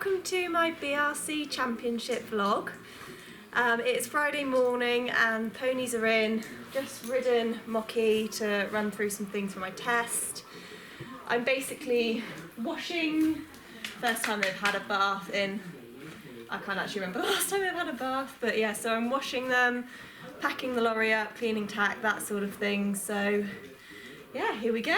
welcome to my BRC Championship vlog. It's Friday morning and ponies are in. Just ridden Mocha to run through some things for my test. I'm basically washing. First time they've had a bath in, I can't actually remember the last time they've had a bath, but yeah, so I'm washing them, packing the lorry up, cleaning tack, that sort of thing. So yeah, here we go.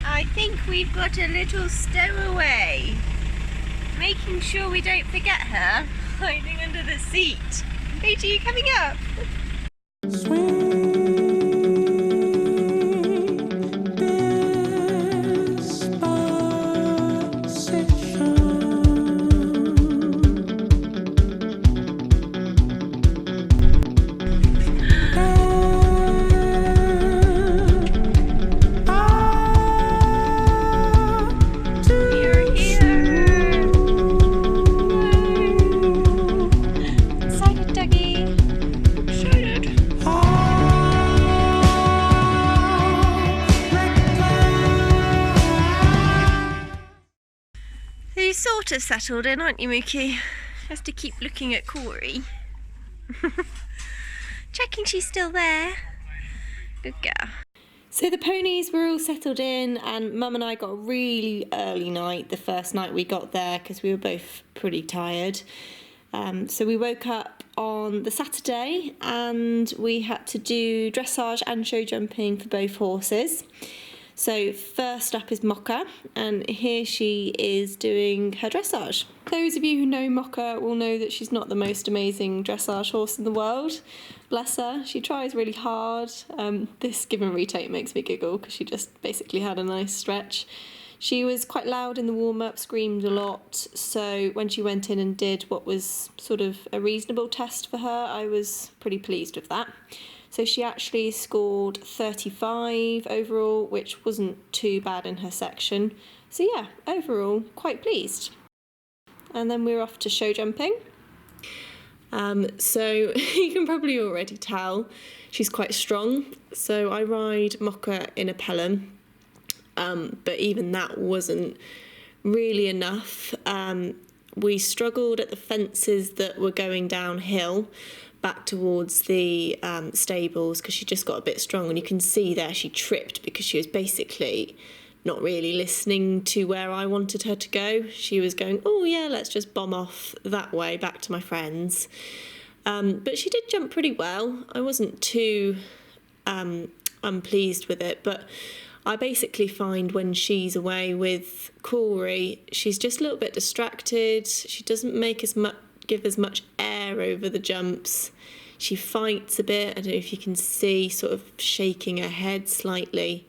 I think we've got a little stowaway. Making sure we don't forget her, hiding under the seat. Paige, are you coming up? You're sort of settled in, aren't you, Mookie? Has to keep looking at Corrie. Checking she's still there. Good girl. So the ponies were all settled in and Mum and I got a really early night the first night we got there because we were both pretty tired. So we woke up on the Saturday and we had to do dressage and show jumping for both horses. So first up is Mocha, and here she is doing her dressage. Those of you who know Mocha will know that she's not the most amazing dressage horse in the world. Bless her, she tries really hard. This give and retake makes me giggle because she just basically had a nice stretch. She was quite loud in the warm-up, screamed a lot, so when she went in and did what was sort of a reasonable test for her, I was pretty pleased with that. So she actually scored 35 overall, which wasn't too bad in her section. So yeah, overall, quite pleased. And then we're off to show jumping. So you can probably already tell she's quite strong. So I ride Mocha in a pelham, but even that wasn't really enough. We struggled at the fences that were going downhill back towards the stables because she just got a bit strong, and you can see there she tripped because she was basically not really listening to where I wanted her to go. She was going, oh yeah, let's just bomb off that way back to my friends. But she did jump pretty well. I wasn't too unpleased with it, but I basically find when she's away with Corrie, she's just a little bit distracted. She doesn't give as much air over the jumps. She fights a bit. I don't know if you can see, sort of shaking her head slightly.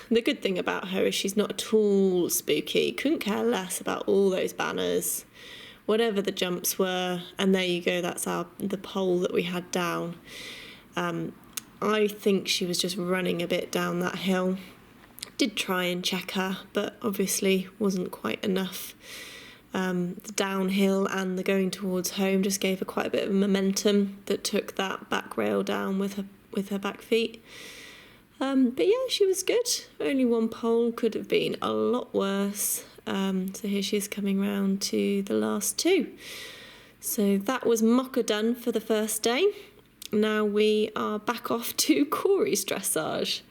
The good thing about her is she's not at all spooky. Couldn't care less about all those banners, whatever the jumps were. And there you go, that's the pole that we had down. I think she was just running a bit down that hill. Did try and check her, but obviously wasn't quite enough. The downhill and the going towards home just gave her quite a bit of momentum that took that back rail down with her back feet. But yeah, she was good. Only one pole, could have been a lot worse. So here she is coming round to the last two. So that was Mocha done for the first day. Now we are back off to Corrie's dressage.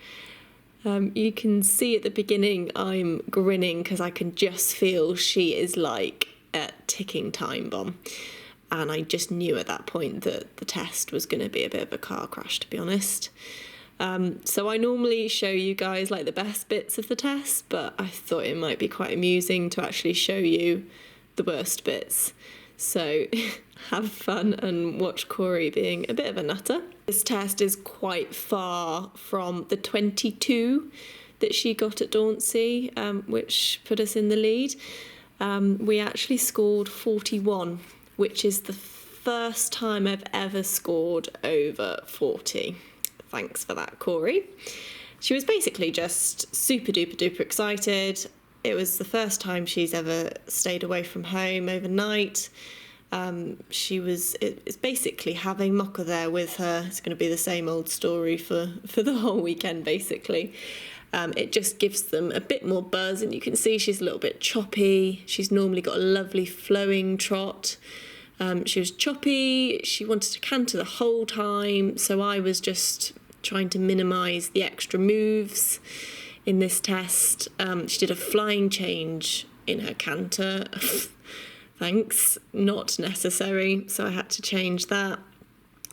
You can see at the beginning I'm grinning because I can just feel she is like a ticking time bomb. And I just knew at that point that the test was going to be a bit of a car crash, to be honest. So I normally show you guys like the best bits of the test, but I thought it might be quite amusing to actually show you the worst bits. So have fun and watch Corrie being a bit of a nutter. This test is quite far from the 22 that she got at Dauncey, which put us in the lead. We actually scored 41, which is the first time I've ever scored over 40. Thanks for that, Corrie. She was basically just super duper duper excited. It was the first time she's ever stayed away from home overnight. It's basically having Mocha there with her. It's going to be the same old story for the whole weekend, basically. It just gives them a bit more buzz, and you can see she's a little bit choppy. She's normally got a lovely flowing trot. She was choppy, she wanted to canter the whole time, so I was just trying to minimise the extra moves in this test. She did a flying change in her canter. Thanks, not necessary, so I had to change that.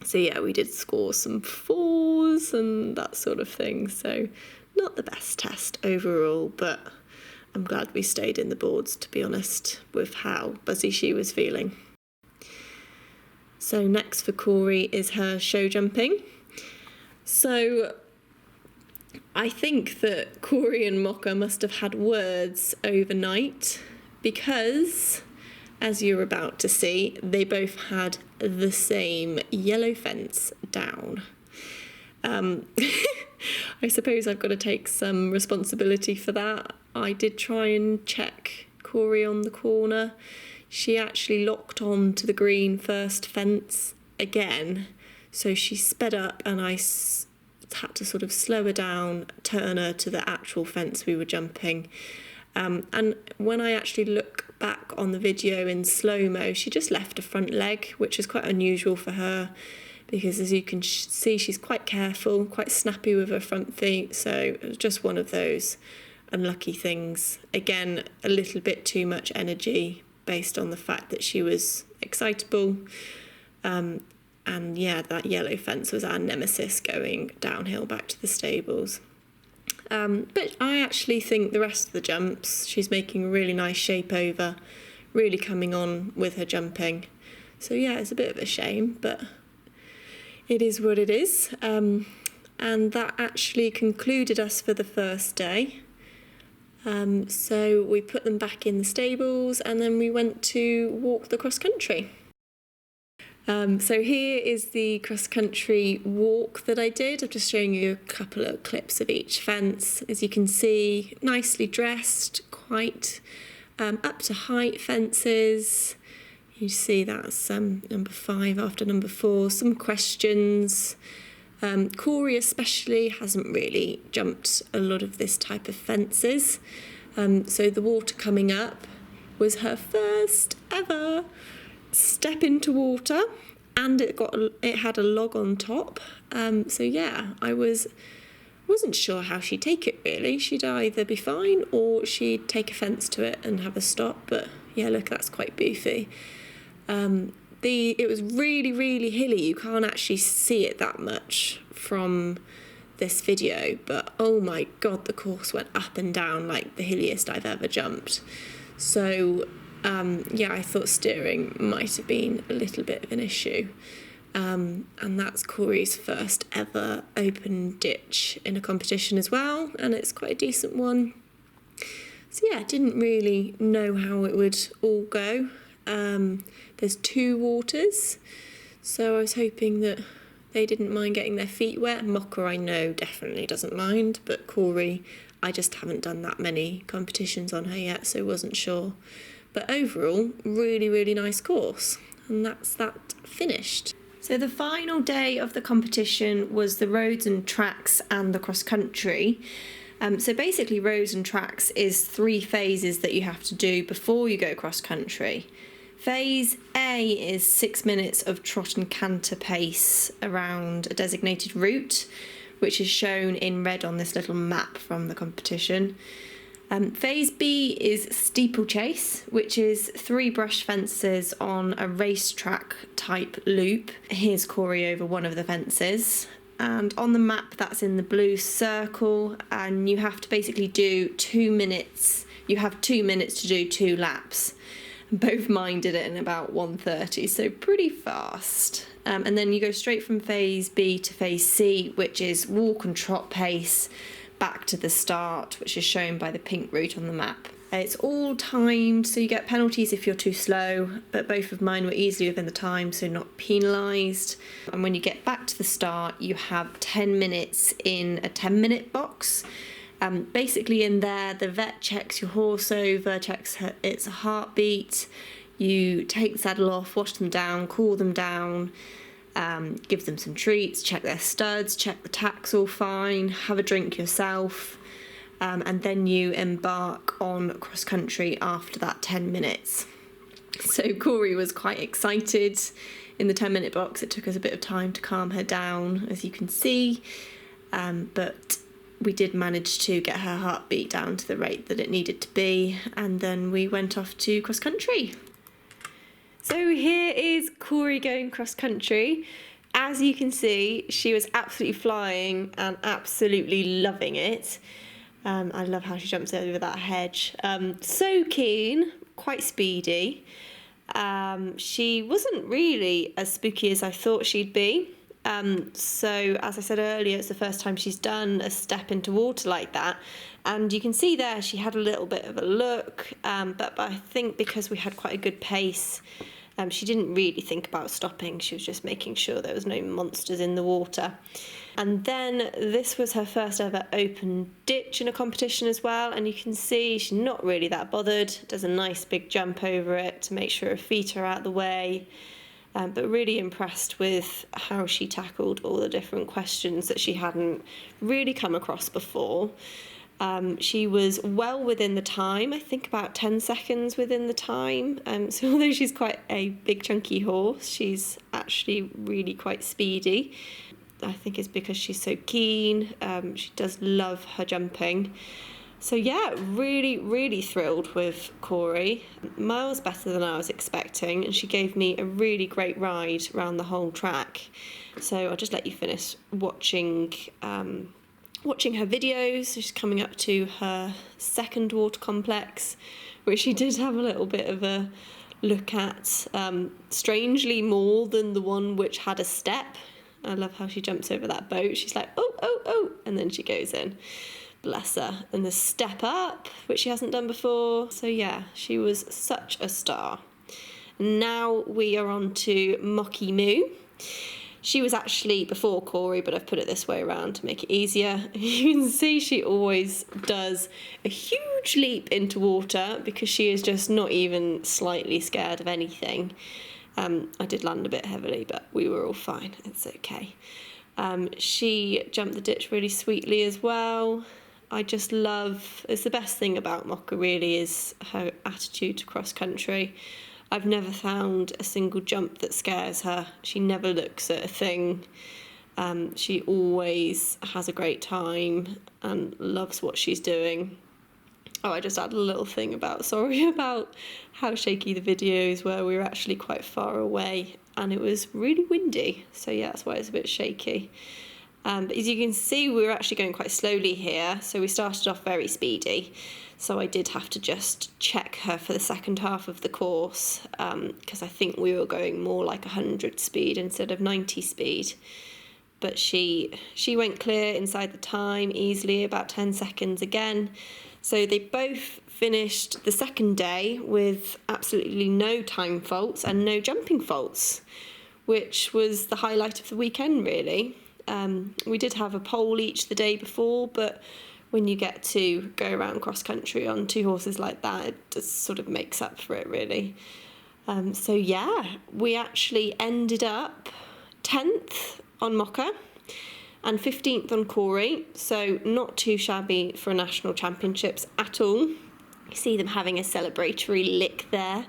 So yeah, we did score some 4s and that sort of thing, so not the best test overall, but I'm glad we stayed in the boards, to be honest, with how buzzy she was feeling. So next for Corrie is her show jumping. So I think that Corrie and Mocha must have had words overnight, because, as you're about to see, they both had the same yellow fence down. I suppose I've got to take some responsibility for that. I did try and check Corrie on the corner. She actually locked on to the green first fence again, so she sped up and I had to sort of slow her down, turn her to the actual fence we were jumping. And when I actually look back on the video in slow-mo, she just left a front leg, which is quite unusual for her, because as you can see, she's quite careful, quite snappy with her front feet, so it was just one of those unlucky things. Again, a little bit too much energy based on the fact that she was excitable. And yeah, that yellow fence was our nemesis going downhill back to the stables. But I actually think the rest of the jumps, she's making a really nice shape over, really coming on with her jumping. So yeah, it's a bit of a shame, but it is what it is. And that actually concluded us for the first day. So we put them back in the stables and then we went to walk the cross country. So here is the cross-country walk that I did. I'm just showing you a couple of clips of each fence. As you can see, nicely dressed, quite up to height fences. You see that's number 5 after number 4. Some questions. Corrie especially hasn't really jumped a lot of this type of fences. So the water coming up was her first ever step into water, and it had a log on top. So yeah, I wasn't sure how she'd take it really. She'd either be fine or she'd take offence to it and have a stop. But yeah, look, that's quite beefy. It was really, really hilly. You can't actually see it that much from this video, but oh my god, the course went up and down like the hilliest I've ever jumped. So yeah, I thought steering might have been a little bit of an issue. And that's Corrie's first ever open ditch in a competition as well, and it's quite a decent one. So yeah, I didn't really know how it would all go. There's 2 waters, so I was hoping that they didn't mind getting their feet wet. Mocha, I know, definitely doesn't mind, but Corrie, I just haven't done that many competitions on her yet, so wasn't sure. But overall, really, really nice course. And that's that finished. So the final day of the competition was the roads and tracks and the cross country. So basically roads and tracks is 3 phases that you have to do before you go cross country. Phase A is 6 minutes of trot and canter pace around a designated route, which is shown in red on this little map from the competition. Phase B is steeplechase, which is 3 brush fences on a racetrack type loop. Here's Corrie over one of the fences. And on the map, that's in the blue circle, and you have to basically do 2 minutes. You have 2 minutes to do 2 laps. Both mine did it in about 1:30, so pretty fast. And then you go straight from phase B to phase C, which is walk and trot pace, back to the start, which is shown by the pink route on the map. It's all timed, so you get penalties if you're too slow, but both of mine were easily within the time, so not penalised. And when you get back to the start, you have 10 minutes in a 10-minute box. Basically in there, the vet checks your horse over, checks its heartbeat. You take the saddle off, wash them down, cool them down, give them some treats, check their studs, check the tack's all fine, have a drink yourself, and then you embark on cross country after that 10 minutes. So Corrie was quite excited in the 10-minute box. It took us a bit of time to calm her down, as you can see, but we did manage to get her heartbeat down to the rate that it needed to be, and then we went off to cross country. So here is Corrie going cross country. As you can see, she was absolutely flying and absolutely loving it. I love how she jumps over that hedge. So keen, quite speedy. She wasn't really as spooky as I thought she'd be. So as I said earlier, it's the first time she's done a step into water like that. And you can see there she had a little bit of a look, but I think because we had quite a good pace, she didn't really think about stopping. She was just making sure there was no monsters in the water. And then this was her first ever open ditch in a competition as well, and you can see she's not really that bothered. Does a nice big jump over it to make sure her feet are out of the way, but really impressed with how she tackled all the different questions that she hadn't really come across before. She was well within the time, I think about 10 seconds within the time. So although she's quite a big chunky horse, she's actually really quite speedy. I think it's because she's so keen. She does love her jumping. So yeah, really, really thrilled with Corrie. Miles better than I was expecting, and she gave me a really great ride around the whole track. So I'll just let you finish watching her videos. She's coming up to her second water complex, which she did have a little bit of a look at, strangely more than the one which had a step. I love how she jumps over that boat. She's like, oh, oh, oh, and then she goes in. Bless her. And the step up, which she hasn't done before. So yeah, she was such a star. Now we are on to Mocky Moo. She was actually before Corrie, but I've put it this way around to make it easier. You can see she always does a huge leap into water because she is just not even slightly scared of anything. I did land a bit heavily, but we were all fine. It's okay. She jumped the ditch really sweetly as well. I just love, it's the best thing about Mocha really, is her attitude to cross country. I've never found a single jump that scares her. She never looks at a thing. She always has a great time and loves what she's doing. Oh, I just added a little thing about how shaky the videos were. We were actually quite far away and it was really windy. So yeah, that's why it's a bit shaky. But as you can see, we were actually going quite slowly here. So we started off very speedy. So I did have to just check her for the second half of the course because I think we were going more like 100 speed instead of 90 speed. But she went clear inside the time easily, about 10 seconds again. So they both finished the second day with absolutely no time faults and no jumping faults, which was the highlight of the weekend, really. We did have a pole each the day before, but when you get to go around cross country on two horses like that, it just sort of makes up for it, really. So yeah, we actually ended up 10th on Mocha and 15th on Corrie, so not too shabby for national championships at all. You see them having a celebratory lick there.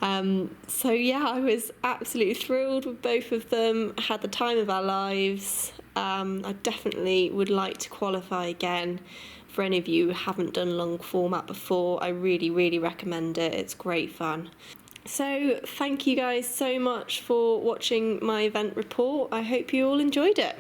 So yeah, I was absolutely thrilled with both of them, had the time of our lives. I definitely would like to qualify again. For any of you who haven't done long format before, I really, really recommend it. It's great fun. So thank you guys so much for watching my event report. I hope you all enjoyed it.